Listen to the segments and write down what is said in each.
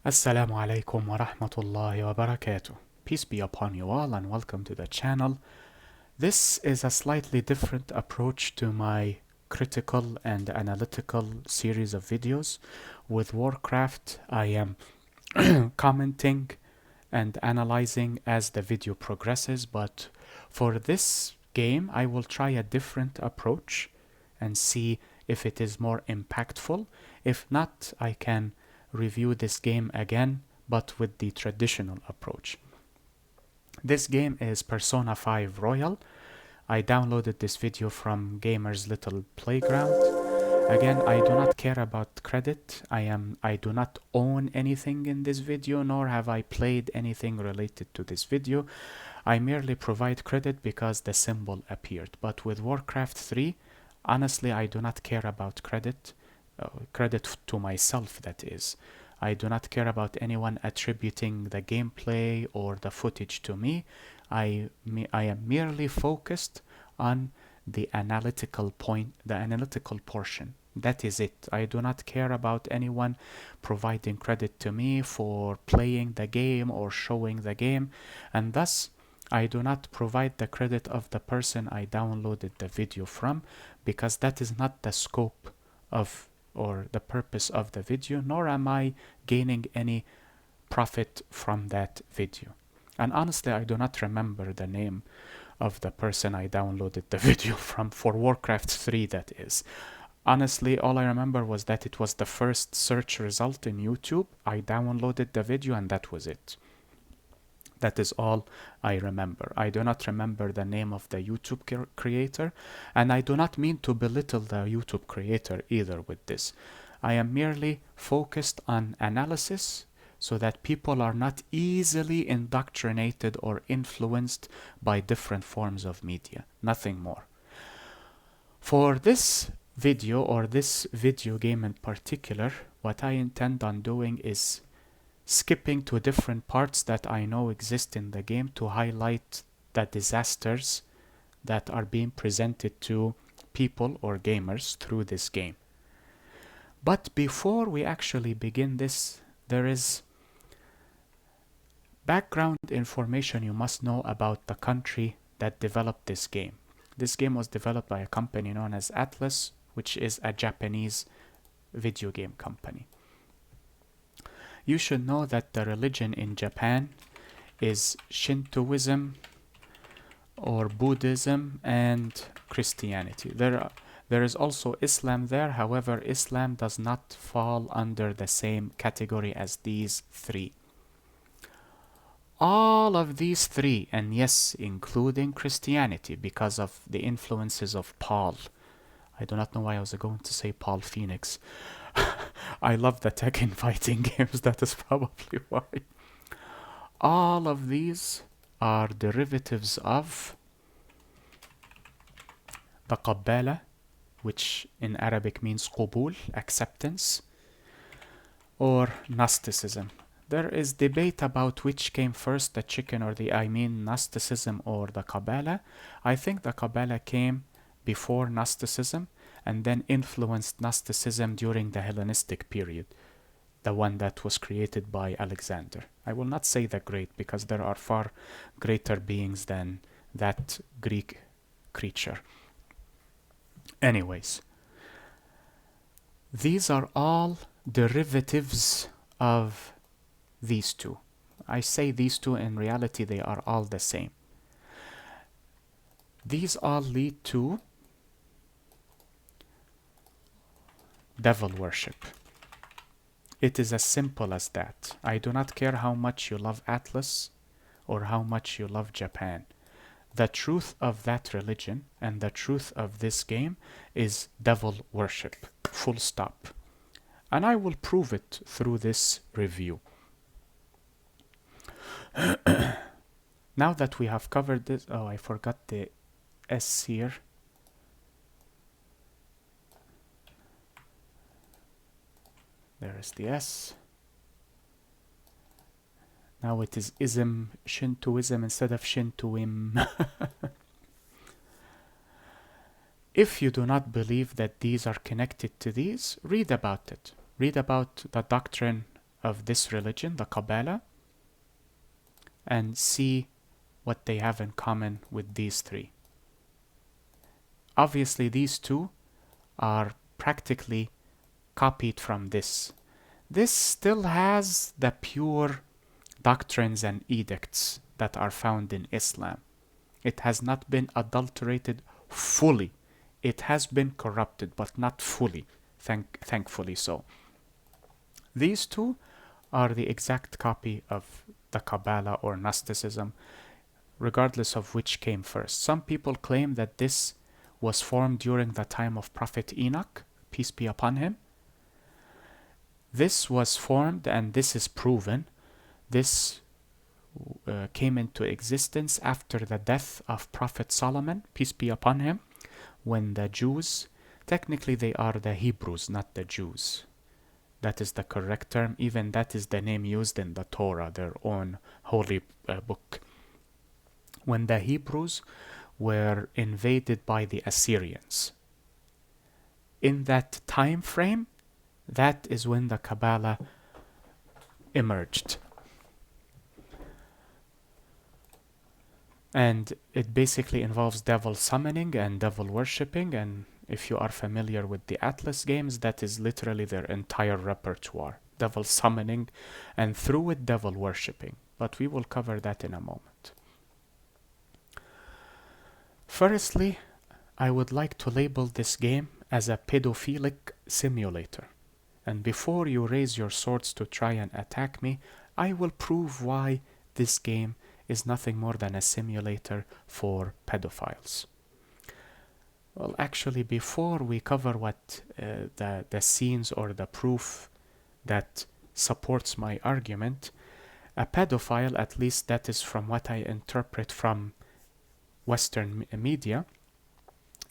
Assalamu alaikum wa rahmatullahi wa barakatuh. Peace be upon you all and welcome to the channel. This is a slightly different approach to my critical and analytical series of videos. With Warcraft, I am commenting and analyzing as the video progresses, but for this game, I will try a different approach and see if it is more impactful. If not, I can review this game again, but with the traditional approach. This game is Persona 5 Royal. I downloaded this video from Gamer's Little Playground. Again, I do not care about credit. I do not own anything in this video, nor have I played anything related to this video. I merely provide credit because the symbol appeared. But with Warcraft 3, honestly, I do not care about credit. Credit to myself, that is. I do not care about anyone attributing the gameplay or the footage to me. I am merely focused on the analytical portion. That is it. I do not care about anyone providing credit to me for playing the game or showing the game, and thus I do not provide the credit of the person I downloaded the video from, because that is not the scope of or the purpose of the video, nor am I gaining any profit from that video. And honestly, I do not remember the name of the person I downloaded the video from, for Warcraft 3 that is. Honestly, all I remember was that it was the first search result in YouTube. I downloaded the video and that was it. That is all I remember. I do not remember the name of the YouTube creator, and I do not mean to belittle the YouTube creator either with this. I am merely focused on analysis so that people are not easily indoctrinated or influenced by different forms of media. Nothing more. For this video, or this video game in particular, what I intend on doing is skipping to different parts that I know exist in the game to highlight the disasters that are being presented to people or gamers through this game. But before we actually begin this, there is background information you must know about the country that developed this game. This game was developed by a company known as Atlus, which is a Japanese video game company. You should know that the religion in Japan is Shintoism or Buddhism and Christianity. There is also Islam there. However, Islam does not fall under the same category as these three. All of these three, and yes, including Christianity, because of the influences of Paul. I do not know why I was going to say Paul Phoenix. I love the tech in fighting games, that is probably why. All of these are derivatives of the kabbalah, which in Arabic means qubul, acceptance, or Gnosticism. There is debate about which came first, the chicken or Gnosticism or the kabbalah. I think the kabbalah came before Gnosticism and then influenced Gnosticism during the Hellenistic period, the one that was created by Alexander. I will not say the great, because there are far greater beings than that Greek creature. Anyways, these are all derivatives of these two. I say these two, in reality they are all the same. These all lead to devil worship. It is as simple as that. I do not care how much you love Atlus or how much you love Japan. The truth of that religion and the truth of this game is devil worship. Full stop. And I will prove it through this review. Now that we have covered this, oh, I forgot the S here. There is the S. Now it is ism, Shintoism instead of Shintoim. If you do not believe that these are connected to these, read about it. Read about the doctrine of this religion, the Kabbalah, and see what they have in common with these three. Obviously, these two are practically copied from this. This still has the pure doctrines and edicts that are found in Islam. It has not been adulterated fully. It has been corrupted, but not fully, thankfully so. These two are the exact copy of the Kabbalah or Gnosticism, regardless of which came first. Some people claim that this was formed during the time of Prophet Enoch, peace be upon him. This was formed, and this is proven. This came into existence after the death of Prophet Solomon, peace be upon him, when the Jews, technically they are the Hebrews, not the Jews. That is the correct term. Even that is the name used in the Torah, their own holy book. When the Hebrews were invaded by the Assyrians. In that time frame, that is when the Kabbalah emerged. And it basically involves devil summoning and devil worshipping, and if you are familiar with the Atlus games, that is literally their entire repertoire. Devil summoning, and through it devil worshipping. But we will cover that in a moment. Firstly, I would like to label this game as a pedophilic simulator. And before you raise your swords to try and attack me, I will prove why this game is nothing more than a simulator for pedophiles. Well, actually, before we cover what the scenes or the proof that supports my argument, a pedophile, at least that is from what I interpret from Western media,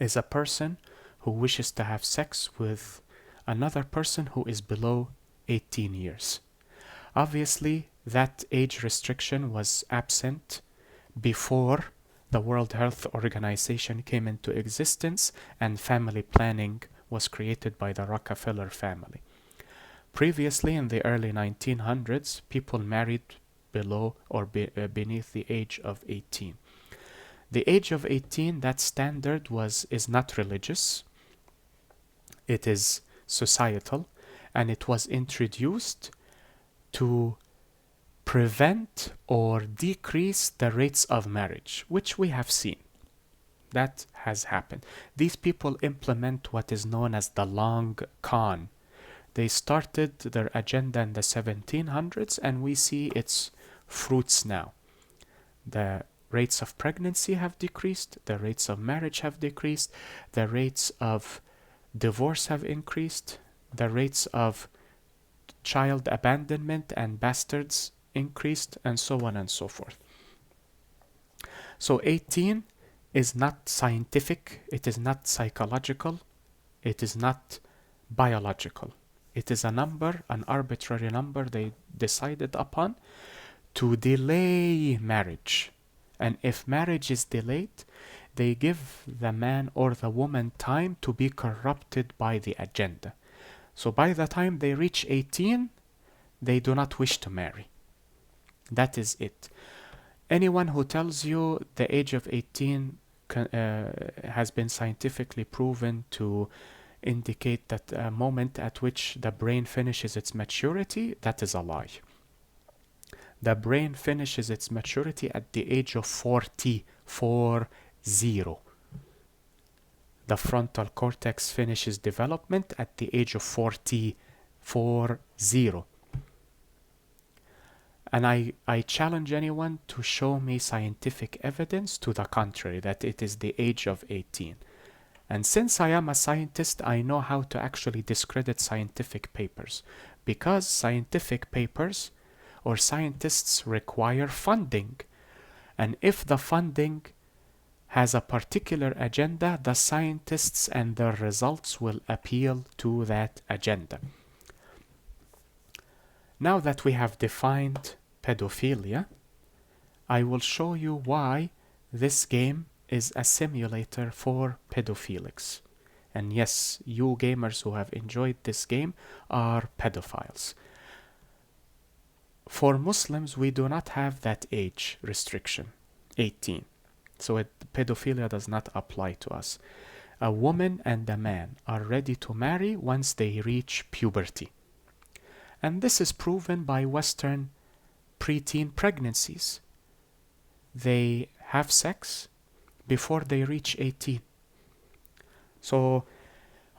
is a person who wishes to have sex with another person who is below 18 years. Obviously, that age restriction was absent before the World Health Organization came into existence and family planning was created by the Rockefeller family. Previously, in the early 1900s, people married below or beneath the age of 18. The age of 18, that standard is not religious. It is societal, and it was introduced to prevent or decrease the rates of marriage, which we have seen. That has happened. These people implement what is known as the long con. They started their agenda in the 1700s, and we see its fruits now. The rates of pregnancy have decreased, the rates of marriage have decreased, the rates of divorce have increased, the rates of child abandonment and bastards increased, and so on and so forth. So 18 is not scientific, it is not psychological, it is not biological. It is a number, an arbitrary number they decided upon to delay marriage. And if marriage is delayed, they give the man or the woman time to be corrupted by the agenda. So by the time they reach 18, they do not wish to marry. That is it. Anyone who tells you the age of 18 has been scientifically proven to indicate that a moment at which the brain finishes its maturity, that is a lie. The brain finishes its maturity at the age of 40. The frontal cortex finishes development at the age of 40. And I challenge anyone to show me scientific evidence to the contrary, that it is the age of 18. And since I am a scientist, I know how to actually discredit scientific papers, because scientific papers or scientists require funding. And if the funding has a particular agenda, the scientists and their results will appeal to that agenda. Now that we have defined pedophilia, I will show you why this game is a simulator for pedophilics. And yes, you gamers who have enjoyed this game are pedophiles. For Muslims, we do not have that age restriction, 18. So pedophilia does not apply to us. A woman and a man are ready to marry once they reach puberty. And this is proven by Western preteen pregnancies. They have sex before they reach 18. So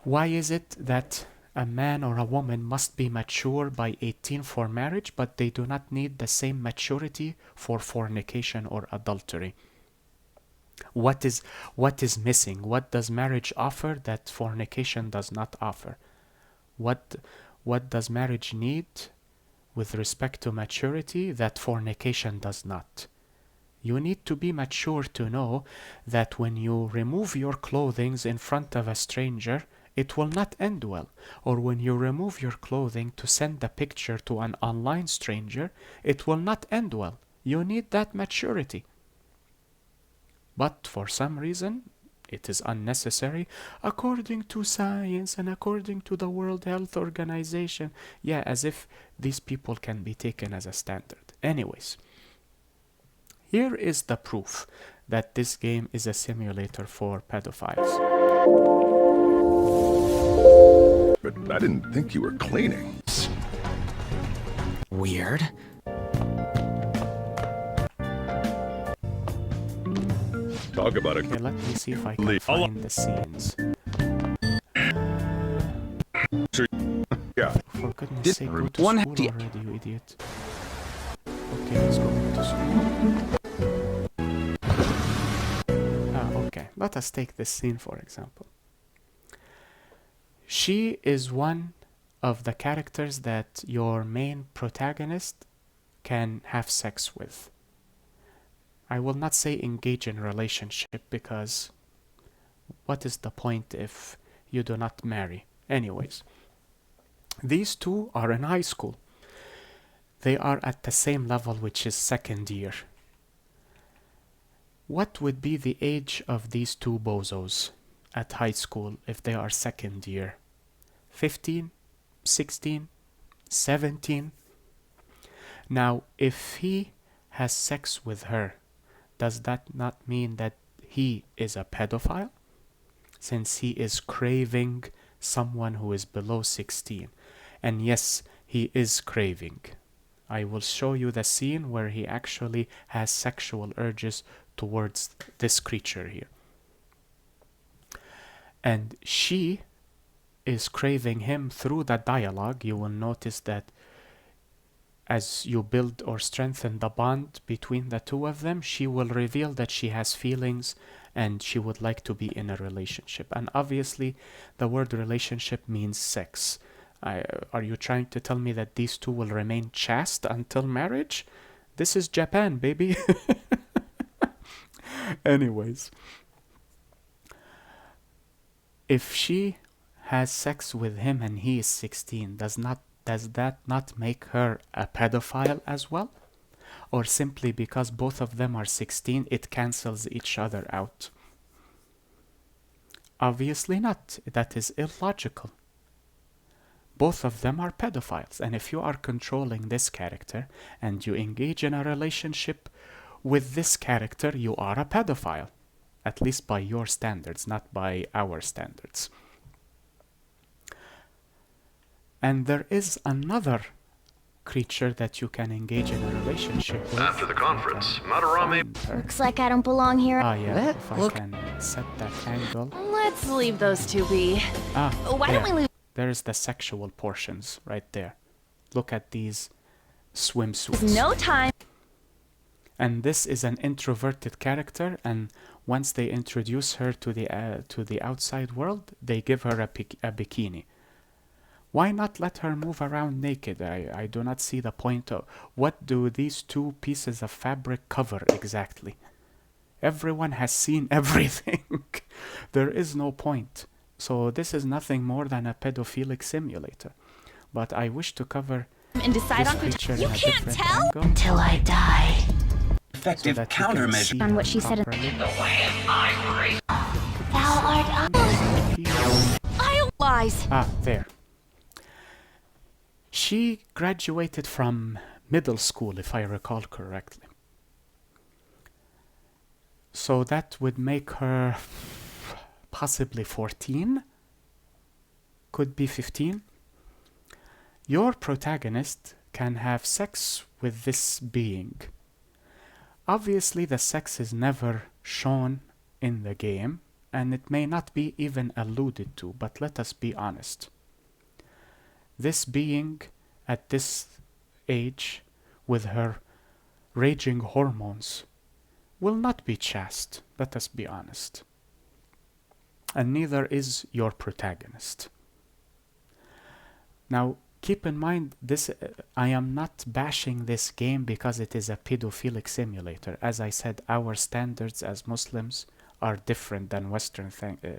why is it that a man or a woman must be mature by 18 for marriage, but they do not need the same maturity for fornication or adultery? What is missing? What does marriage offer that fornication does not offer? What does marriage need with respect to maturity that fornication does not? You need to be mature to know that when you remove your clothing in front of a stranger, it will not end well. Or when you remove your clothing to send a picture to an online stranger, it will not end well. You need that maturity. But for some reason, it is unnecessary according to science and according to the World Health Organization. Yeah, as if these people can be taken as a standard. Anyways, here is the proof that this game is a simulator for pedophiles. But I didn't think you were cleaning. Weird. Talk about it. Okay, let me see if I can find the scenes. Yeah. For goodness sake, go to one school already, you idiot. Okay, let's go to school. Okay, let us take this scene for example. She is one of the characters that your main protagonist can have sex with. I will not say engage in relationship because what is the point if you do not marry? Anyways, these two are in high school. They are at the same level, which is second year. What would be the age of these two bozos at high school if they are second year? 15, 16, 17? Now, if he has sex with her, does that not mean that he is a pedophile? Since he is craving someone who is below 16. And yes, he is craving. I will show you the scene where he actually has sexual urges towards this creature here. And she is craving him through the dialogue. You will notice that as you build or strengthen the bond between the two of them, she will reveal that she has feelings and she would like to be in a relationship. And obviously, the word relationship means sex. Are you trying to tell me that these two will remain chaste until marriage? This is Japan, baby. Anyways, if she has sex with him and he is 16, does that not make her a pedophile as well? Or simply because both of them are 16, it cancels each other out? Obviously not. That is illogical. Both of them are pedophiles, and if you are controlling this character and you engage in a relationship with this character, you are a pedophile. At least by your standards, not by our standards. And there is another creature that you can engage in a relationship with. After the conference, Madarame... Looks like I don't belong here. Ah, yeah, if I can set that angle. Let's leave those two be. Why don't we leave... There's the sexual portions right there. Look at these swimsuits. No time. And this is an introverted character, and once they introduce her to the outside world, they give her a bikini. Why not let her move around naked? I do not see the point of... What do these two pieces of fabric cover exactly? Everyone has seen everything. There is no point. So this is nothing more than a pedophilic simulator. But I wish to cover and decide this on creature you in a can't different tell angle. Until I die. Effective So that you can countermeasure. see On what she said. properly. Thou art lies. Ah, there. She graduated from middle school, if I recall correctly. So that would make her possibly 14, could be 15. Your protagonist can have sex with this being. Obviously, the sex is never shown in the game, and it may not be even alluded to, but let us be honest. This being at this age, with her raging hormones, will not be chaste, let us be honest. And neither is your protagonist. Now, keep in mind, this I am not bashing this game because it is a pedophilic simulator. As I said, our standards as Muslims are different than Western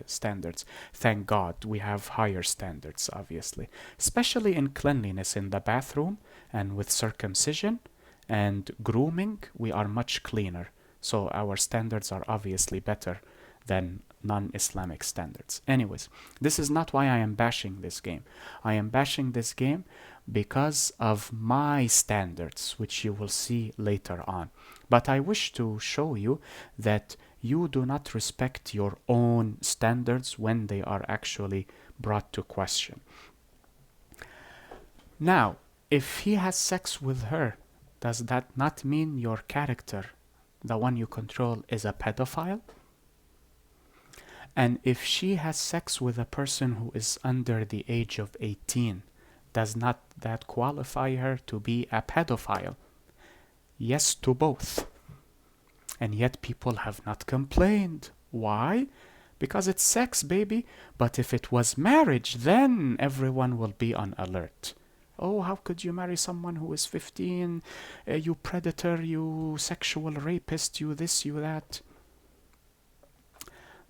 standards. Thank God, we have higher standards, obviously. Especially in cleanliness in the bathroom and with circumcision and grooming, we are much cleaner. So our standards are obviously better than non-Islamic standards. Anyways, this is not why I am bashing this game. I am bashing this game because of my standards, which you will see later on. But I wish to show you that you do not respect your own standards when they are actually brought to question. Now, if he has sex with her, does that not mean your character, the one you control, is a pedophile? And if she has sex with a person who is under the age of 18, does not that qualify her to be a pedophile? Yes to both. And yet people have not complained. Why? Because it's sex, baby. But if it was marriage, then everyone will be on alert. Oh, how could you marry someone who is 15? You predator, you sexual rapist, you this, you that.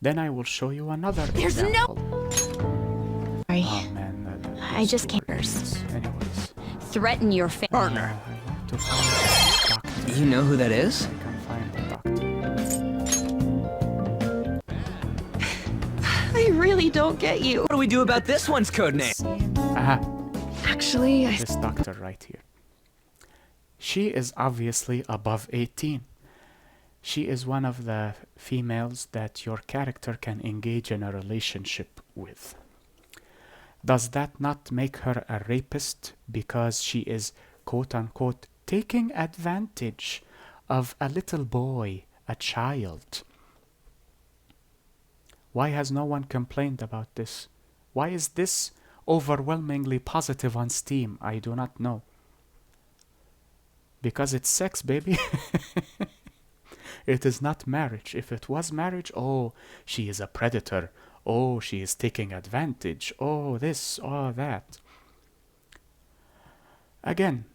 Then I will show you another example. Sorry. Oh man, I just can't. Anyways. Threaten your Partner. I want to find a doctor. You know who that is? I can find a doctor. I really don't get you. What do we do about this one's codename? Aha. Actually, This doctor right here. She is obviously above 18. She is one of the females that your character can engage in a relationship with. Does that not make her a rapist because she is, quote unquote, taking advantage of a little boy, a child? Why has no one complained about this? Why is this overwhelmingly positive on Steam? I do not know. Because it's sex, baby. It is not marriage. If it was marriage, oh, she is a predator. Oh, she is taking advantage. Oh, this, oh, that. Again,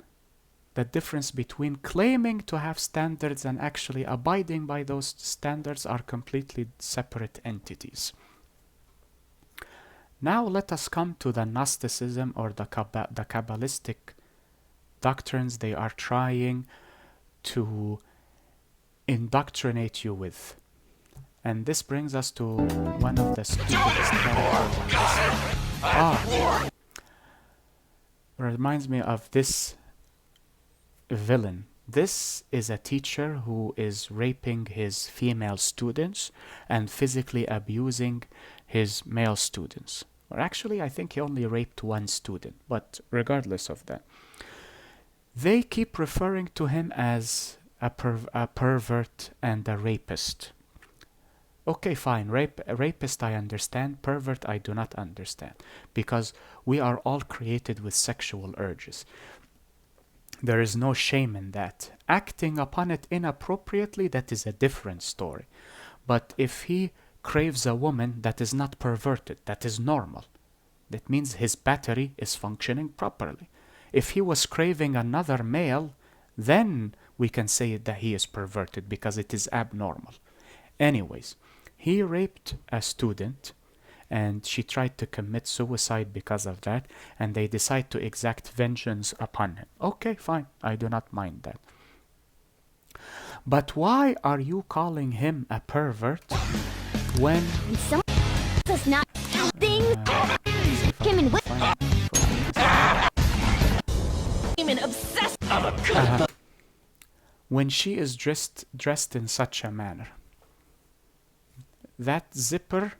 the difference between claiming to have standards and actually abiding by those standards are completely separate entities. Now let us come to the Gnosticism or the Kabbalistic doctrines they are trying to indoctrinate you with. And this brings us to one of the stupidest characters. Reminds me of this villain. This is a teacher who is raping his female students and physically abusing his male students. Or actually, I think he only raped one student, but regardless of that. They keep referring to him as a pervert and a rapist. Okay, fine. Rapist I understand. Pervert I do not understand. Because we are all created with sexual urges. There is no shame in that. Acting upon it inappropriately, that is a different story. But if he craves a woman, that is not perverted. That is normal. That means his battery is functioning properly. If he was craving another male, then we can say that he is perverted because it is abnormal. Anyways, he raped a student and she tried to commit suicide because of that, and they decide to exact vengeance upon him. Okay, fine. I do not mind that. But why are you calling him a pervert when some does not things him and obsessed. When she is dressed in such a manner, that zipper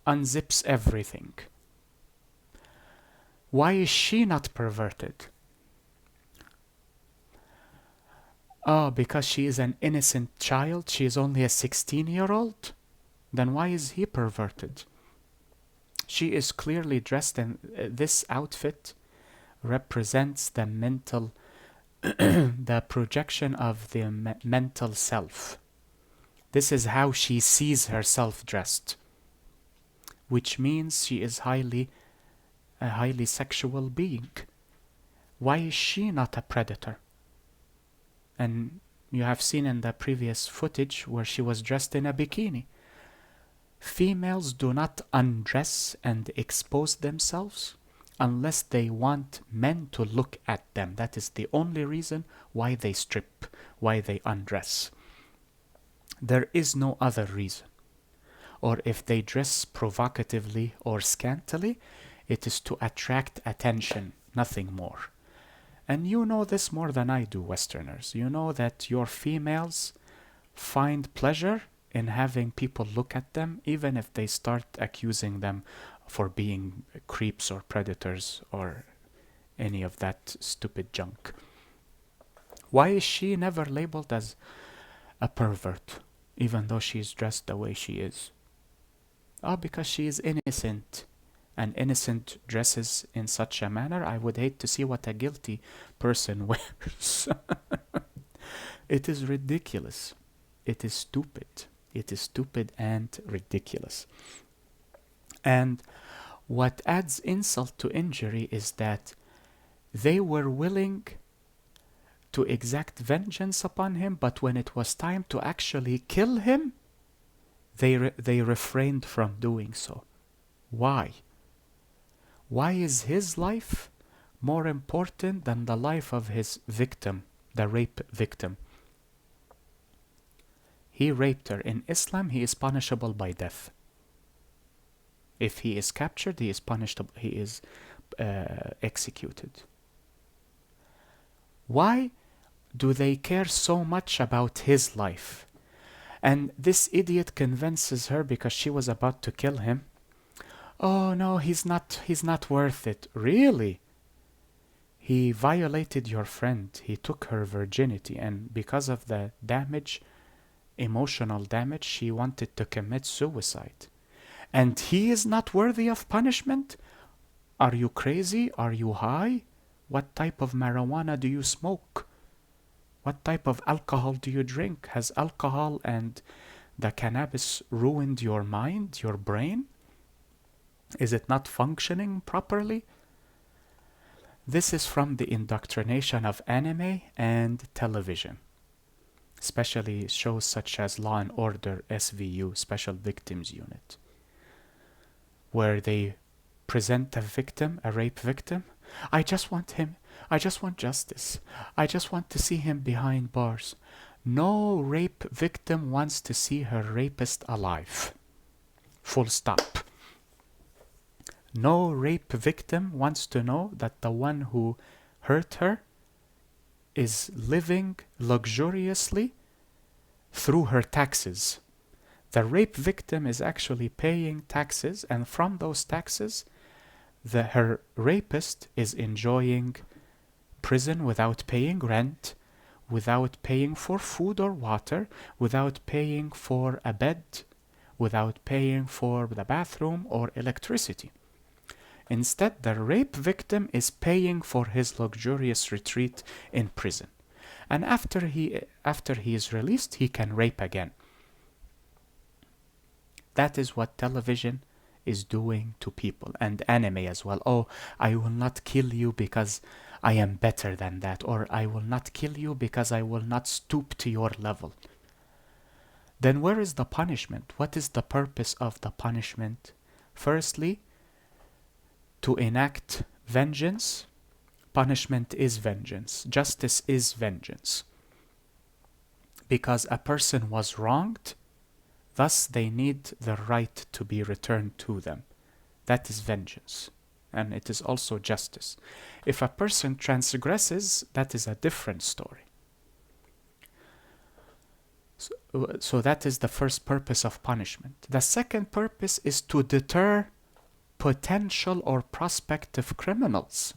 unzips everything. Why is she not perverted? Oh, because she is an innocent child. She is only a 16-year-old. Then why is he perverted? She is clearly dressed in this outfit represents the mental the projection of the mental self. This is how she sees herself dressed, which means she is a highly sexual being. Why is she not a predator? And you have seen in the previous footage where she was dressed in a bikini. Females do not undress and expose themselves unless they want men to look at them. That is the only reason why they strip, why they undress. There is no other reason. Or if they dress provocatively or scantily, it is to attract attention, nothing more. And you know this more than I do, Westerners. You know that your females find pleasure in having people look at them, even if they start accusing them for being creeps or predators or any of that stupid junk. Why is she never labeled as a pervert, even though she is dressed the way she is? Oh, because she is innocent. And innocent dresses in such a manner, I would hate to see what a guilty person wears. It is ridiculous. It is stupid. It is stupid and ridiculous. And what adds insult to injury is that they were willing to exact vengeance upon him, but when it was time to actually kill him, they refrained from doing so. Why? Why is his life more important than the life of his victim, the rape victim? He raped her. In Islam, he is punishable by death. If he is captured, he is punished. He is executed. Why do they care so much about his life? And this idiot convinces her, because she was about to kill him, oh no, he's not worth it. Really? He violated your friend. He took her virginity, and because of the damage, emotional damage, she wanted to commit suicide. And he is not worthy of punishment? Are you crazy? Are you high? What type of marijuana do you smoke? What type of alcohol do you drink? Has alcohol and the cannabis ruined your mind, your brain? Is it not functioning properly? This is from the indoctrination of anime and television, especially shows such as Law and Order SVU, Special Victims Unit, where they present a victim, a rape victim. I just want justice. I just want to see him behind bars. No rape victim wants to see her rapist alive. Full stop. No rape victim wants to know that the one who hurt her is living luxuriously through her taxes. The rape victim is actually paying taxes, and from those taxes, her rapist is enjoying prison without paying rent, without paying for food or water, without paying for a bed, without paying for the bathroom or electricity. Instead, the rape victim is paying for his luxurious retreat in prison. And after he is released, he can rape again. That is what television is doing to people, and anime as well. Oh, I will not kill you because I am better than that, or I will not kill you because I will not stoop to your level. Then where is the punishment? What is the purpose of the punishment? Firstly, to enact vengeance. Punishment is vengeance. Justice is vengeance. Because a person was wronged, thus they need the right to be returned to them. That is vengeance. and it is also justice. If a person transgresses, that is a different story. So that is the first purpose of punishment. The second purpose is to deter potential or prospective criminals.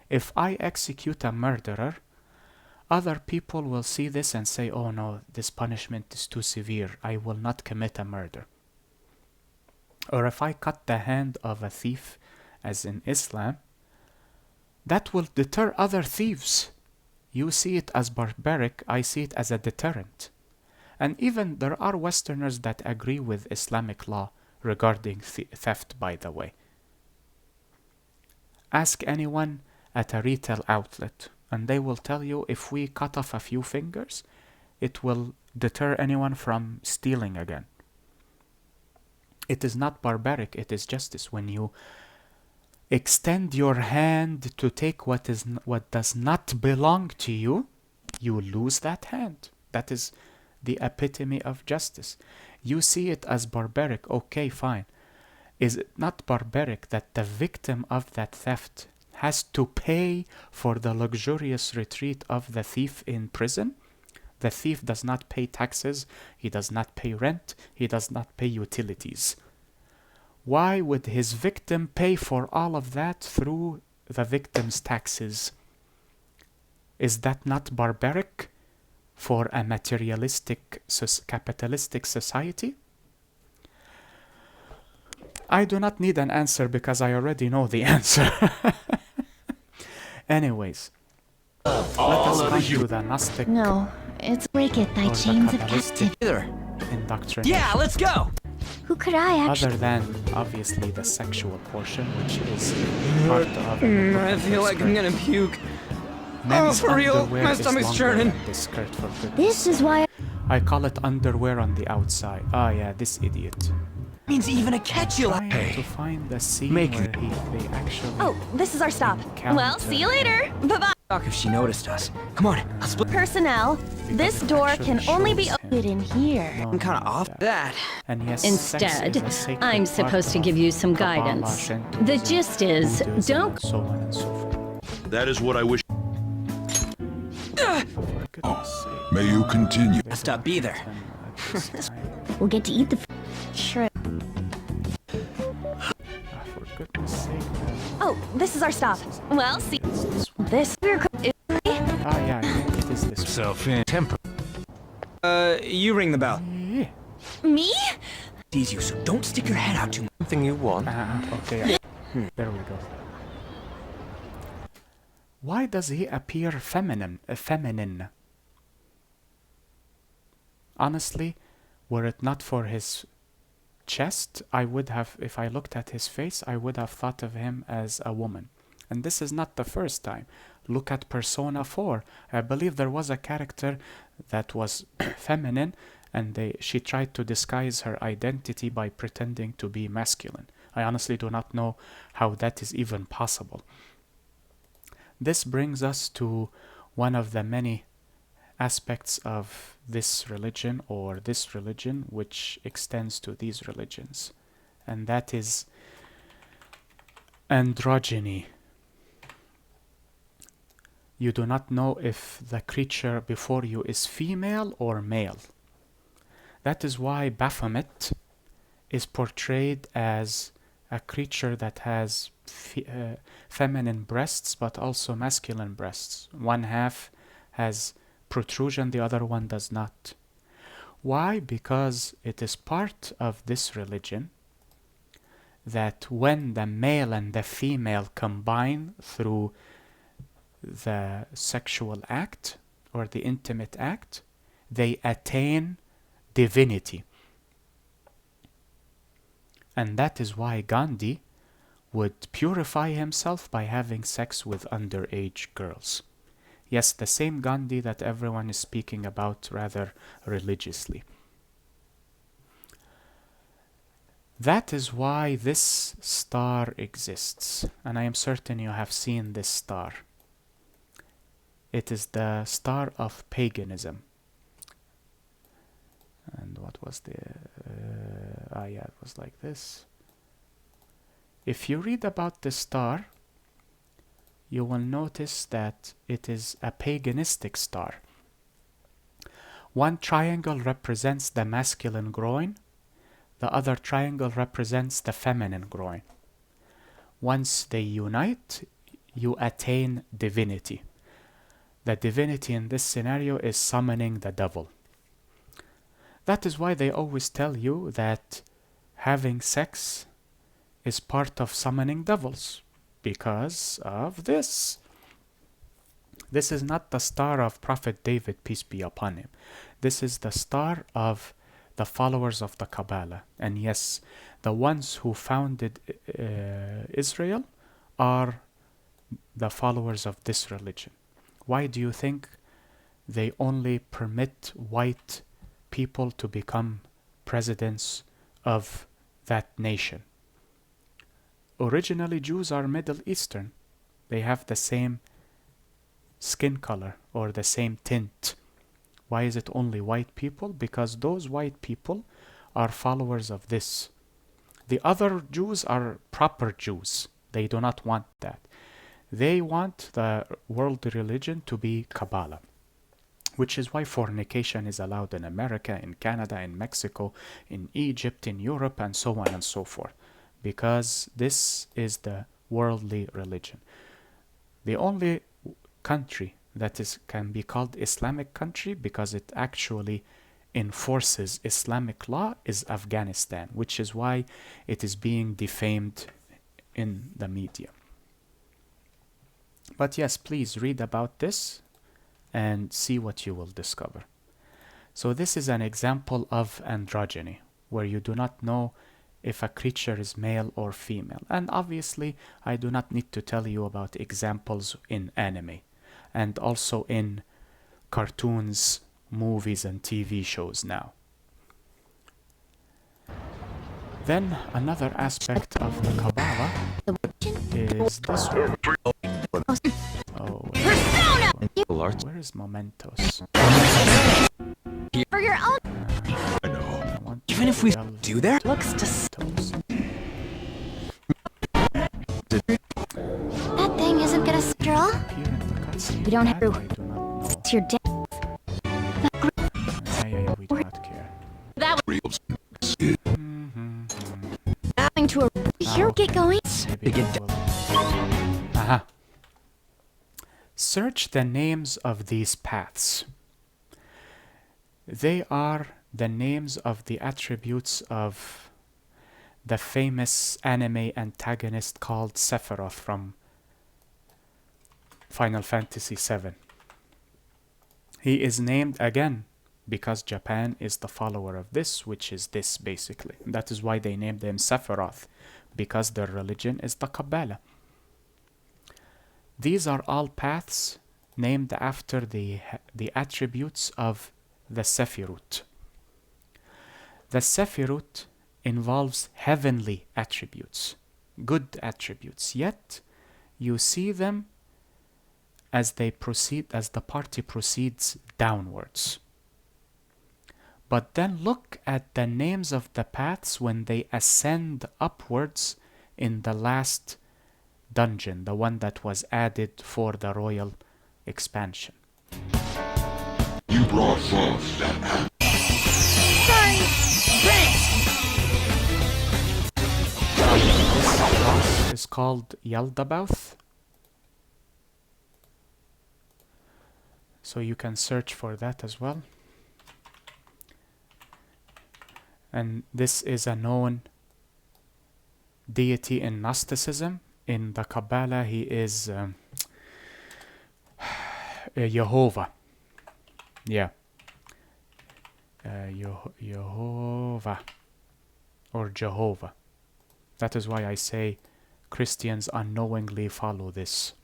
If I execute a murderer, other people will see this and say, oh no, this punishment is too severe, I will not commit a murder. Or if I cut the hand of a thief, as in Islam, that will deter other thieves. You see it as barbaric, I see it as a deterrent. And even there are Westerners that agree with Islamic law regarding theft, by the way. Ask anyone at a retail outlet, and they will tell you if we cut off a few fingers, it will deter anyone from stealing again. It is not barbaric, it is justice. When you extend your hand to take what does not belong to you, you lose that hand. That is the epitome of justice. You see it as barbaric, okay, fine. Is it not barbaric that the victim of that theft has to pay for the luxurious retreat of the thief in prison? The thief does not pay taxes, he does not pay rent, he does not pay utilities. Why would his victim pay for all of that through the victim's taxes? Is that not barbaric for a materialistic, capitalistic society? I do not need an answer because I already know the answer. Anyways, let us come to the Gnostic. No, it's breaketh thy chains of captivity. Indoctrination. Yeah, let's go! Who could I actually... Other than, obviously, the sexual portion, which is part of... I feel like I'm gonna puke. Men's for real, underwear my is stomach's longer churning. than the skirt, for goodness This is why... I call it underwear on the outside. Ah, yeah, this idiot. Means even a catch you like. Trying to find the scene Make where they actually... Oh, this is our stop. encounter- Well, see you later. Bye-bye. Talk if she noticed us. Come on, I'll split. Personnel, this it door actually can only be shows opened in here. No, I'm kinda no, off that. that. And yes, Instead, sex is a sacred I'm part supposed to of give you some Kabbalah, guidance. Shintoism, The gist is, Hinduism, don't and so on and so forth. That is what I wish. For goodness sake. May you continue. They Stop, don't be there. pretend at this time. We'll get to eat the shrimp. For goodness sake, man. Oh, this is our stop. Well, see... It's this one. This... Ah, yeah, I think it is this one. Self-in temper. You ring the bell. Yeah. Me? Sees you, so don't stick your head out too much. Something you want. Okay, yeah. There we go. Why does he appear feminine? Honestly, were it not for his chest, I would have, if I looked at his face, I would have thought of him as a woman. And this is not the first time. Look at Persona 4. I believe there was a character that was feminine, and she tried to disguise her identity by pretending to be masculine. I honestly do not know how that is even possible. This brings us to one of the many aspects of this religion, or this religion which extends to these religions, and that is androgyny. You do not know if the creature before you is female or male. That is why Baphomet is portrayed as a creature that has feminine breasts but also masculine breasts. One half has protrusion, the other one does not. Why? Because it is part of this religion that when the male and the female combine through the sexual act or the intimate act, they attain divinity. And that is why Gandhi would purify himself by having sex with underage girls. Yes, the same Gandhi that everyone is speaking about rather religiously. That is why this star exists, and I am certain you have seen this star. It is the star of paganism. And what was the... yeah, it was like this. If you read about the star, you will notice that it is a paganistic star. One triangle represents the masculine groin, the other triangle represents the feminine groin. Once they unite, you attain divinity. The divinity in this scenario is summoning the devil. That is why they always tell you that having sex is part of summoning devils, because of this. This is not the star of Prophet David, peace be upon him. This is the star of the followers of the Kabbalah. And yes, the ones who founded Israel are the followers of this religion. Why do you think they only permit white people to become presidents of that nation? Originally, Jews are Middle Eastern. They have the same skin color or the same tint. Why is it only white people? Because those white people are followers of this. The other Jews are proper Jews. They do not want that. They want the world religion to be Kabbalah, which is why fornication is allowed in America, in Canada, in Mexico, in Egypt, in Europe, and so on and so forth, because this is the worldly religion. The only country that can be called Islamic country because it actually enforces Islamic law is Afghanistan, which is why it is being defamed in the media. But yes, please read about this and see what you will discover. So this is an example of androgyny, where you do not know if a creature is male or female. And obviously, I do not need to tell you about examples in anime and also in cartoons, movies, and TV shows now. Then another aspect of the Kabbalah is this one. Oh, where is Mementos? For your own Even if we do that? looks to that thing isn't gonna straw. We don't have to. I do not know. It's your dad. Yeah, we do not care. That was going to a here. Get going. Maybe I will. Aha. Search the names of these paths. They are the names of the attributes of the famous anime antagonist called Sephiroth from Final Fantasy VII. He is named again because Japan is the follower of this, which is this basically. That is why they named him Sephiroth, because their religion is the Kabbalah. These are all paths named after the attributes of the Sephirot. The Sephirot involves heavenly attributes, good attributes, yet you see them as they proceed, as the party proceeds downwards. But then look at the names of the paths when they ascend upwards in the last dungeon, the one that was added for the royal expansion. You brought forth that This cross is called Yaldabaoth. So you can search for that as well. And this is a known deity in Gnosticism. In the Kabbalah, he is Jehovah. Yeah. Jehovah. Or Jehovah. That is why I say Christians unknowingly follow this.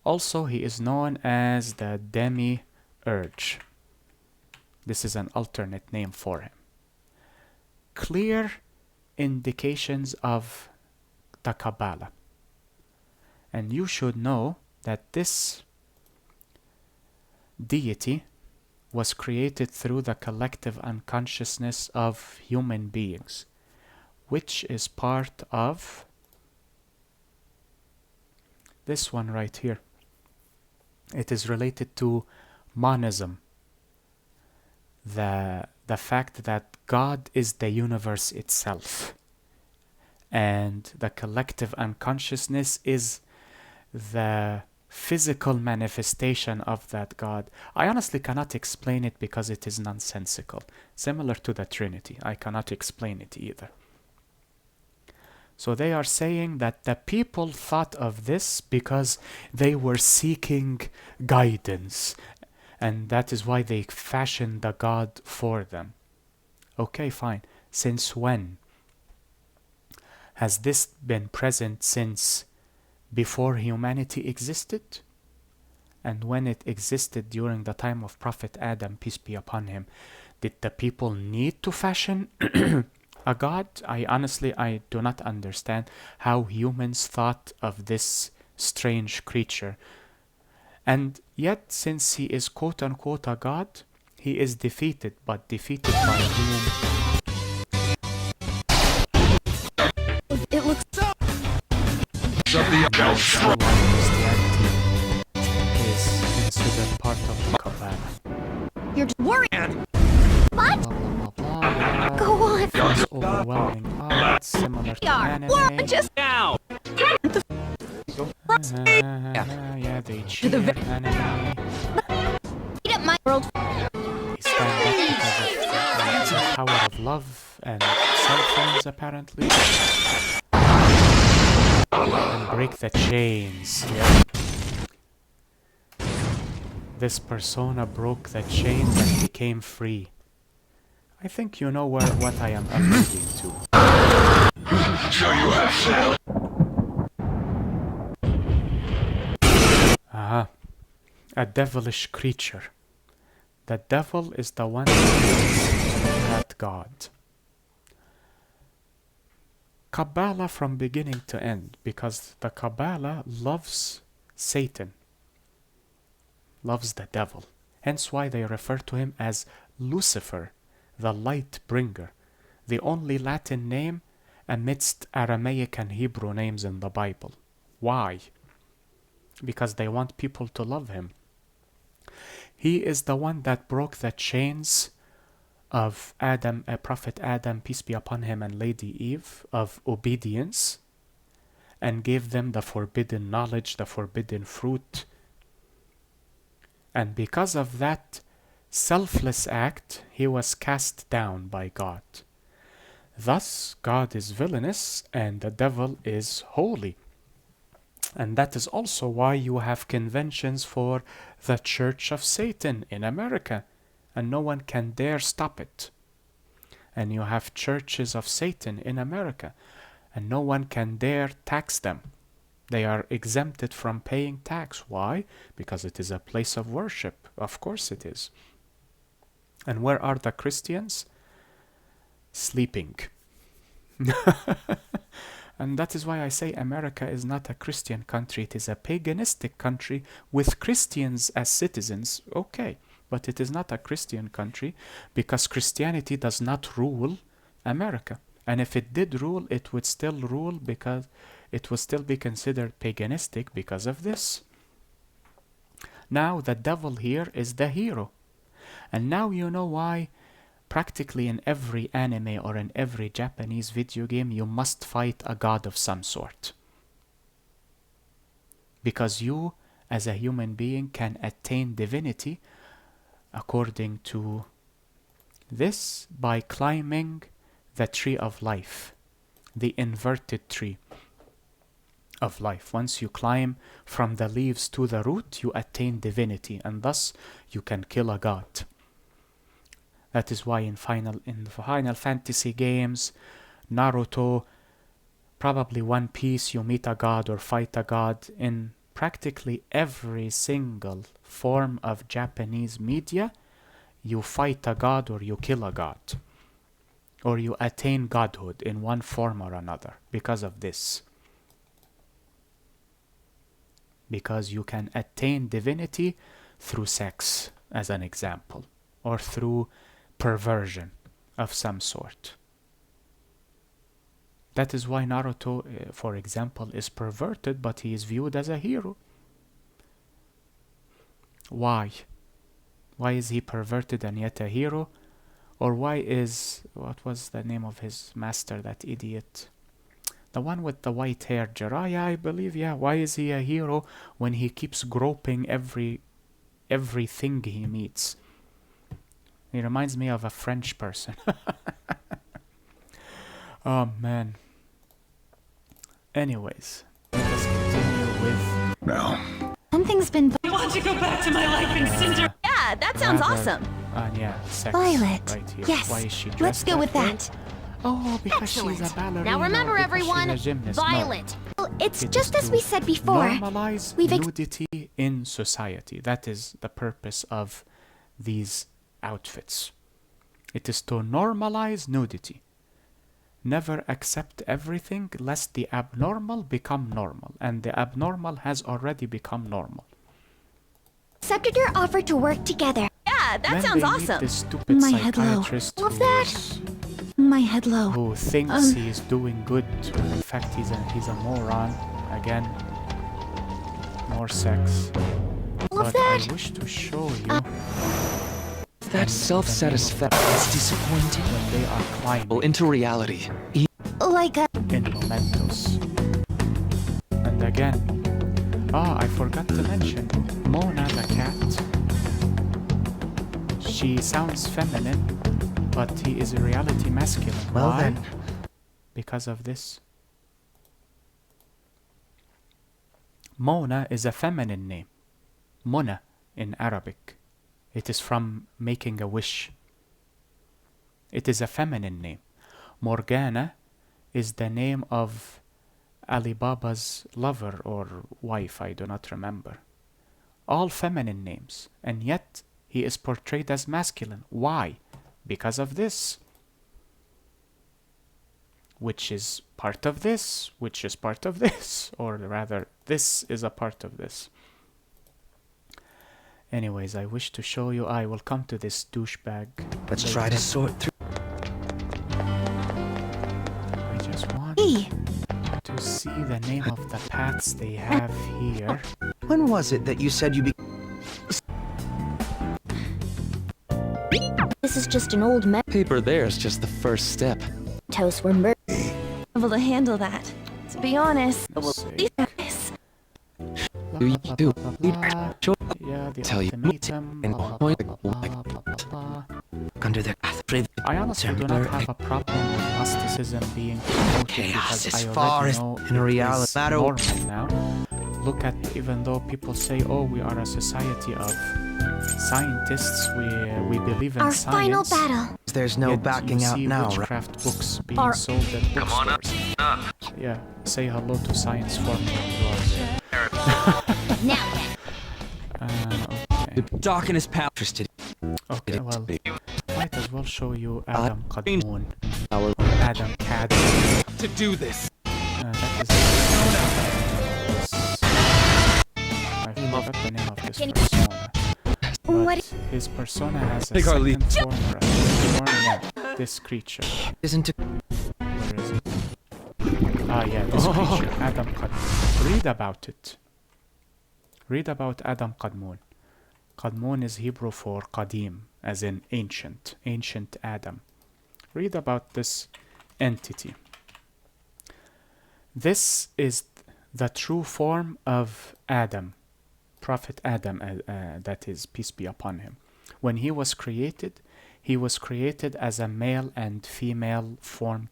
Also, he is known as the demiurge. This is an alternate name for him. Clear indications of the Kabbalah. And you should know that this deity was created through the collective unconsciousness of human beings. which is part of this one right here. It is related to monism, the fact that God is the universe itself, and the collective unconsciousness is the physical manifestation of that God. I honestly cannot explain it because it is nonsensical. Similar to the Trinity, I cannot explain it either. So they are saying that the people thought of this because they were seeking guidance, and that is why they fashioned the God for them. Okay, fine. Since when? Has this been present since before humanity existed? And when it existed during the time of Prophet Adam, peace be upon him, did the people need to fashion a god? I do not understand how humans thought of this strange creature. And yet, since he is quote-unquote a god, he is defeated, but defeated by whom? It looks so. Christianity is considered part of the kabbalah. You're just worried. What? Blah, blah, blah, blah. Go on. There's overwhelming odds, similar to anime. Just now. Yeah, they cheer anime. Eat up my world. They stand up because of the power of love and cell phones, apparently. And break the chains. Yeah. This persona broke the chains and became free. I think you know what I am alluding to. So you have failed. A devilish creature. The devil is the one who is not God. Kabbalah from beginning to end, because the Kabbalah loves Satan, loves the devil. Hence why they refer to him as Lucifer, the light bringer, the only Latin name amidst Aramaic and Hebrew names in the Bible. Why? Because they want people to love him. He is the one that broke the chains of Adam, Prophet Adam, peace be upon him, and Lady Eve, of obedience, and gave them the forbidden knowledge, the forbidden fruit. And because of that selfless act, he was cast down by God. Thus, God is villainous and the devil is holy. And that is also why you have conventions for the Church of Satan in America, and no one can dare stop it. And you have churches of Satan in America, and no one can dare tax them. They are exempted from paying tax. Why? Because it is a place of worship. Of course it is. And where are the Christians? Sleeping. And that is why I say America is not a Christian country. It is a paganistic country with Christians as citizens. Okay, but it is not a Christian country because Christianity does not rule America. And if it did rule, it would still rule because it would still be considered paganistic because of this. Now the devil here is the hero. And now you know why practically in every anime or in every Japanese video game you must fight a god of some sort. Because you, as a human being, can attain divinity according to this by climbing the tree of life, the inverted tree of life. Once you climb from the leaves to the root, you attain divinity, and thus you can kill a god. That is why in the Final Fantasy games, Naruto, probably One Piece, you meet a god or fight a god. In practically every single form of Japanese media, you fight a god or you kill a god. Or you attain godhood in one form or another because of this. Because you can attain divinity through sex, as an example, or through perversion of some sort. That is why Naruto, for example, is perverted, but he is viewed as a hero. Why? Why is he perverted and yet a hero? Or why is... what was the name of his master, that idiot? The one with the white hair, Jiraiya, I believe, yeah. Why is he a hero when he keeps groping everything he meets? He reminds me of a French person. Oh, man. Anyways, let us continue with... Now. Something's been... I want to go back to my life in cinder. Yeah, that sounds awesome. Yeah, sex. Violet. Right here. Yes. Why is she dressed Let's go with way? that. Oh, because Excellent. she's a ballerina. Now remember, because everyone, she's a gymnast. Violet. Well, it's It just is as to we said before. Normalize nudity in society. That is the purpose of these outfits. It is to normalize nudity. Never accept everything lest the abnormal become normal. And the abnormal has already become normal. Accepted your offer to work together. Yeah, that Then sounds they meet awesome. this stupid My head low. psychiatrist Love that. My head low. who thinks he's doing good. In fact, he's a moron. Again, more sex. Love But that. I wish to show you That self-satisfaction is disappointing. when they are climbing Into reality. Like a... in mementos. And again, I forgot to mention Mona the cat. She sounds feminine, but he is in reality masculine. Well Why? then. Because of this. Mona is a feminine name. Mona in Arabic. It is from making a wish. It is a feminine name. Morgana is the name of Ali Baba's lover or wife, I do not remember. All feminine names, and yet he is portrayed as masculine. Why? Because of this. Which is part of this, which is part of this, or rather, this is a part of this. Anyways, I wish to show you. I will come to this douchebag. Let's later. try to sort through. I just want Hey, to see the name of the paths they have here. When was it that you said you be... this is just an old Paper there's just the first step. Toast were murdered. Able to handle that. To be honest, Let's see. this. Do you do? Sure. Yeah, the Tell you ultimatum. and Blah, blah, point blah, blah, blah, blah, blah. Under their I honestly do not have a problem with Gnosticism being promoted Chaos because as I far already as know in it reality is matter. normal now. Look at, even though people say, oh, we are a society of scientists, we believe in Our science. final battle. There's no yet backing you out see now, right? witchcraft books being Our- sold at bookstores. Come on up. Yeah, say hello to science formula as well. Now then. Okay. Doc and his pal interested. Okay, well, might as well show you Adam change Qadmoon. our Adam Cad. to do this. That is this. I forgot the name of this persona. What? But his persona has a Hey, Carly. second form, or a third form, yeah, this creature. Isn't it? Where is it? Ah, yeah, this creature, Adam Qadmoon. Read about it. Read about Adam Qadmoon. Qadmoon is Hebrew for Qadim, as in ancient, ancient Adam. Read about this entity. This is the true form of Adam, Prophet Adam, that is, peace be upon him. When he was created as a male and female form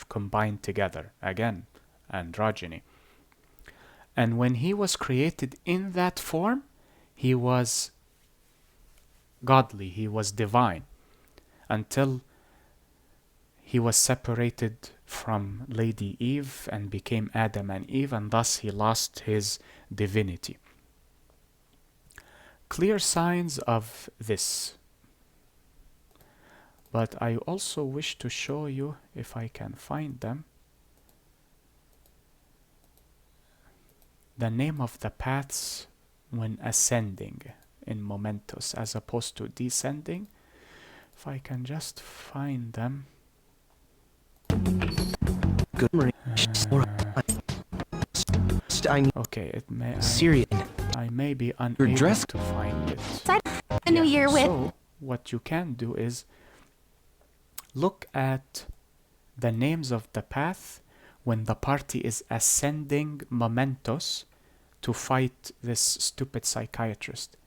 combined together. Again, androgyny. And when he was created in that form, he was godly, he was divine, until he was separated from Lady Eve and became Adam and Eve, and thus he lost his divinity. Clear signs of this. But I also wish to show you, if I can find them, the name of the paths when ascending in mementos as opposed to descending. If I can just find them. good. I need Okay, Syrian. I may be unable dress- to find it. A new year with. So, what you can do is look at the names of the path when the party is ascending mementos to fight this stupid psychiatrist.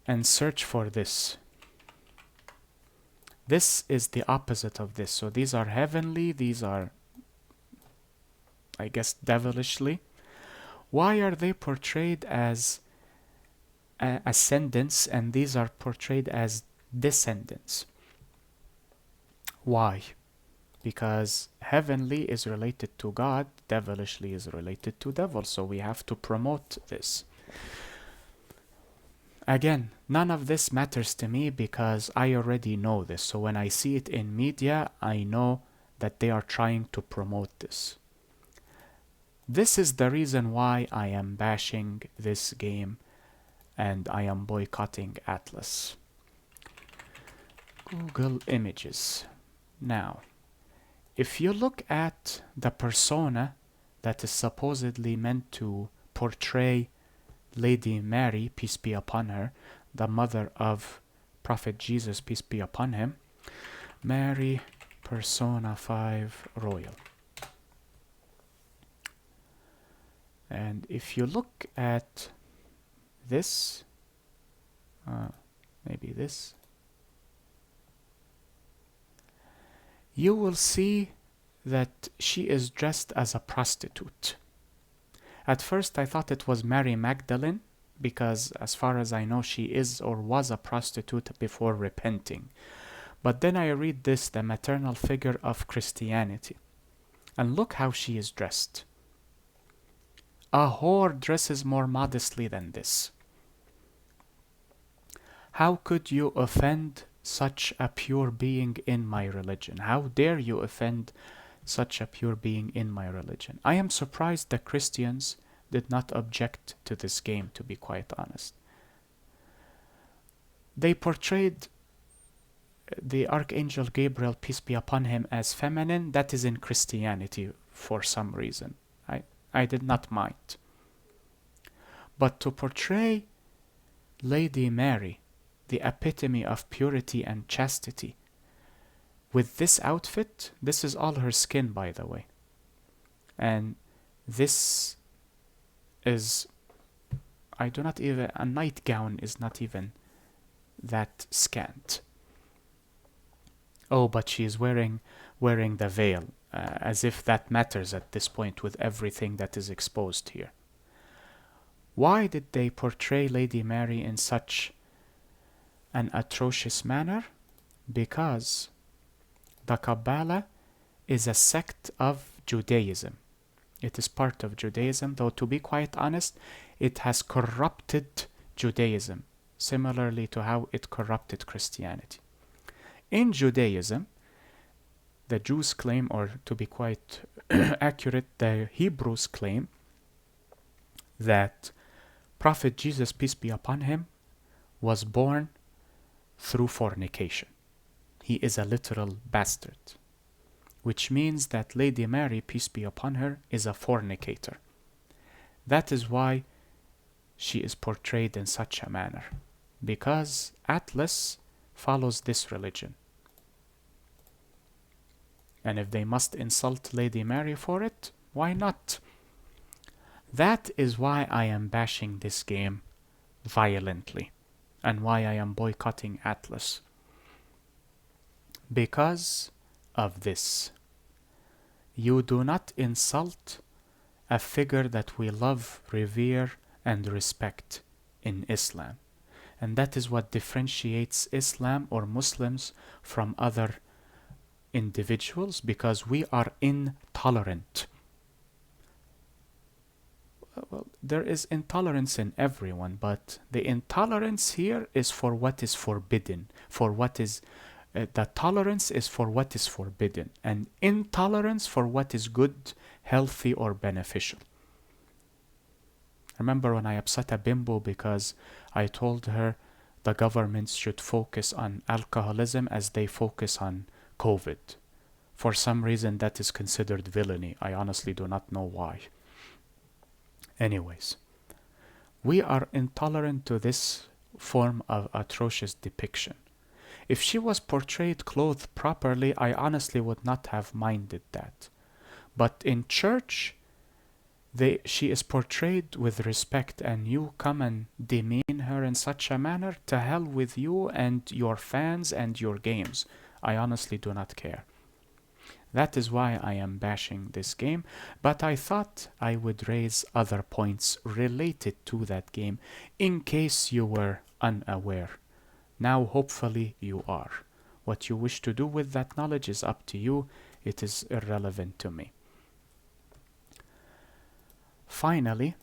And search for this. This is the opposite of this. So these are heavenly, these are, I guess, devilishly. Why are they portrayed as ascendants and these are portrayed as descendants? Why? Because heavenly is related to God, devilishly is related to devil, so we have to promote this. Again, none of this matters to me because I already know this. So when I see it in media, I know that they are trying to promote this. This is the reason why I am bashing this game and I am boycotting Atlus. Google Images. Now, if you look at the persona that is supposedly meant to portray Lady Mary, peace be upon her, the mother of Prophet Jesus, peace be upon him, Mary Persona 5 Royal. And if you look at this, maybe this, you will see that she is dressed as a prostitute. At first I thought it was Mary Magdalene because as far as I know she is or was a prostitute before repenting. But then I read this, the maternal figure of Christianity. And look how she is dressed. A whore dresses more modestly than this. How could you offend such a pure being in my religion? How dare you offend such a pure being in my religion? I am surprised that Christians did not object to this game, to be quite honest. They portrayed the Archangel Gabriel, peace be upon him, as feminine. That is in Christianity for some reason. I did not mind. But to portray Lady Mary, the epitome of purity and chastity, with this outfit, this is all her skin, by the way. And this is, I do not even, a nightgown is not even that scant. Oh, but she is wearing the veil, as if that matters at this point with everything that is exposed here. Why did they portray Lady Mary in such an atrocious manner? Because the Kabbalah is a sect of Judaism. It is part of Judaism, though to be quite honest, it has corrupted Judaism, similarly to how it corrupted Christianity. In Judaism, the Jews claim, or to be quite accurate, the Hebrews claim that Prophet Jesus, peace be upon him, was born through fornication. He is a literal bastard, which means that Lady Mary, peace be upon her, is a fornicator. That is why she is portrayed in such a manner, because Atlus follows this religion. And if they must insult Lady Mary for it, why not? That is why I am bashing this game violently, and why I am boycotting Atlus. Because of this. You do not insult a figure that we love, revere, and respect in Islam. And that is what differentiates Islam or Muslims from other individuals, because we are intolerant. Well, there is intolerance in everyone, but the intolerance here is for what is forbidden, for what is the tolerance is for what is forbidden, and intolerance for what is good, healthy, or beneficial. I remember when I upset a bimbo because I told her the governments should focus on alcoholism as they focus on COVID. For some reason that is considered villainy. I honestly do not know why. Anyways, we are intolerant to this form of atrocious depiction. If she was portrayed clothed properly, I honestly would not have minded that. But in church, she is portrayed with respect, and you come and demean her in such a manner, to hell with you and your fans and your games. I honestly do not care. That is why I am bashing this game, but I thought I would raise other points related to that game in case you were unaware. Now hopefully you are. What you wish to do with that knowledge is up to you. It is irrelevant to me. Finally,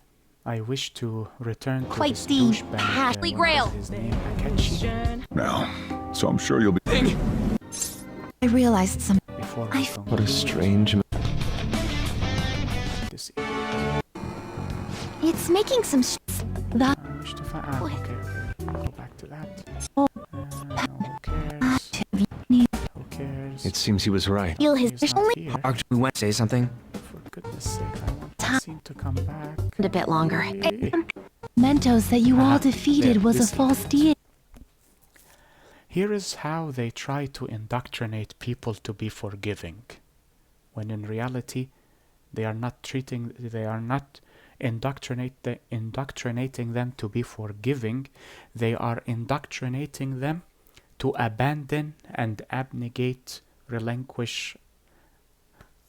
I wish to return to Quite this the douchebag. Holy What Grail. was his name? Akechi? Now, so I'm sure you'll be. I realized some. Before I- we What a strange. this It's making some. The I wish to find. What? Okay. Go back to that. Oh. Who cares? Who cares? It seems he was right. feel his He's not only here. Doctor, we went to say something. For goodness sake, I want that scene to come back. a bit longer. Hey. Mentos that you all Ah, defeated there, was a listen. false deity. Here is how they try to indoctrinate people to be forgiving, when in reality they are not indoctrinating them to be forgiving. They are indoctrinating them to abandon and abnegate, relinquish,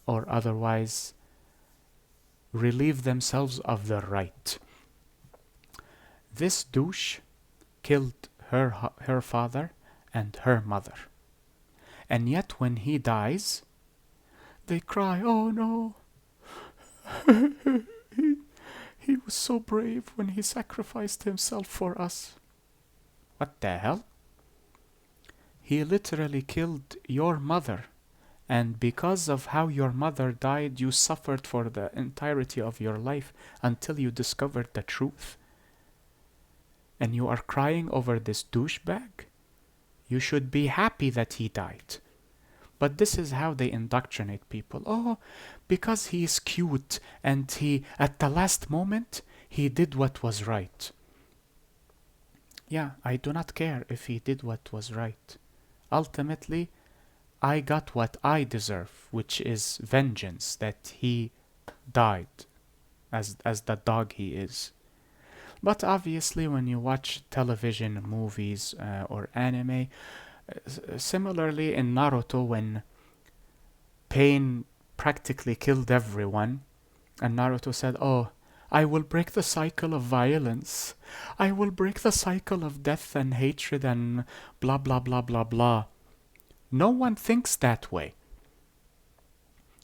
or otherwise relieve themselves of their right. This douche killed her father and her mother. And yet when he dies, they cry, "Oh no, he was so brave when he sacrificed himself for us." What the hell? He literally killed your mother, and because of how your mother died, you suffered for the entirety of your life until you discovered the truth. And you are crying over this douchebag? You should be happy that he died. But this is how they indoctrinate people. Oh, because he is cute and he, at the last moment, he did what was right. Yeah, I do not care if he did what was right. Ultimately, I got what I deserve, which is vengeance, that he died as the dog he is. But obviously when you watch television, movies, or anime, similarly in Naruto, when Pain practically killed everyone, and Naruto said, "Oh, I will break the cycle of violence. I will break the cycle of death and hatred and blah blah blah blah blah." No one thinks that way.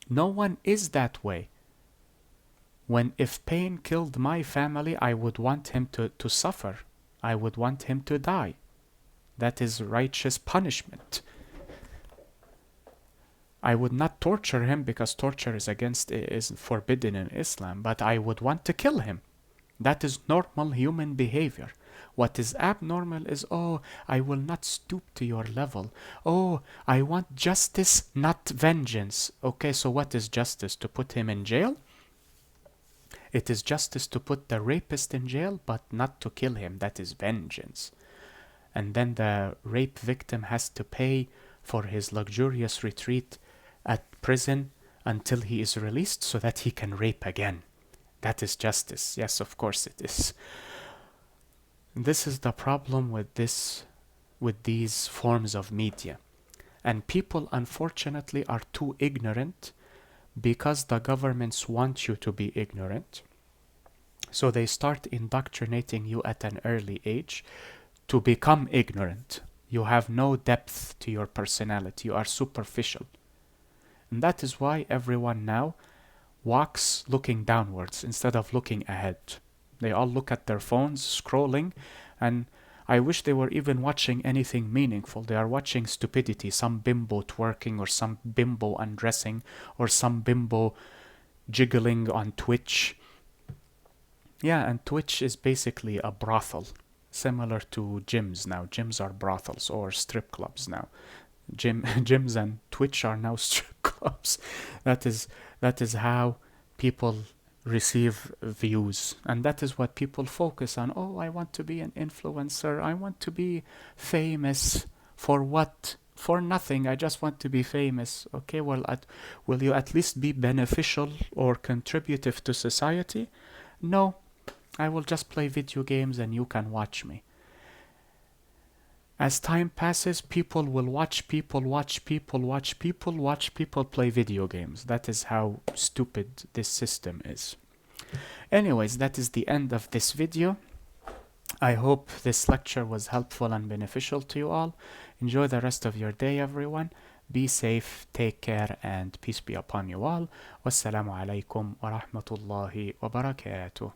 No one is that way. When if Pain killed my family, I would want him to suffer. I would want him to die. That is righteous punishment. I would not torture him because torture is forbidden in Islam, but I would want to kill him. That is normal human behavior. What is abnormal is, "Oh, I will not stoop to your level. Oh, I want justice, not vengeance." Okay, so what is justice? To put him in jail? It is justice to put the rapist in jail, but not to kill him. That is vengeance. And then the rape victim has to pay for his luxurious retreat at prison until he is released so that he can rape again. That is justice. Yes, of course it is. This is the problem with these forms of media. And people, unfortunately, are too ignorant because the governments want you to be ignorant. So they start indoctrinating you at an early age to become ignorant. You have no depth to your personality. You are superficial. And that is why everyone now walks looking downwards instead of looking ahead. They all look at their phones, scrolling, and I wish they were even watching anything meaningful. They are watching stupidity, some bimbo twerking, or some bimbo undressing, or some bimbo jiggling on Twitch. Yeah, and Twitch is basically a brothel, similar to gyms now. Gyms are brothels or strip clubs now. Gyms and Twitch are now strip clubs. jobs. That is how people receive views, and that is what people focus on. Oh, I want to be an influencer. I want to be famous. For what? For nothing. I just want to be famous. Okay, well, will you at least be beneficial or contributive to society? No, I will just play video games and you can watch me. As time passes, people will watch people play video games. That is how stupid this system is. Anyways, that is the end of this video. I hope this lecture was helpful and beneficial to you all. Enjoy the rest of your day, everyone. Be safe, take care, and peace be upon you all. Wassalamu alaikum wa rahmatullahi wa barakatuh.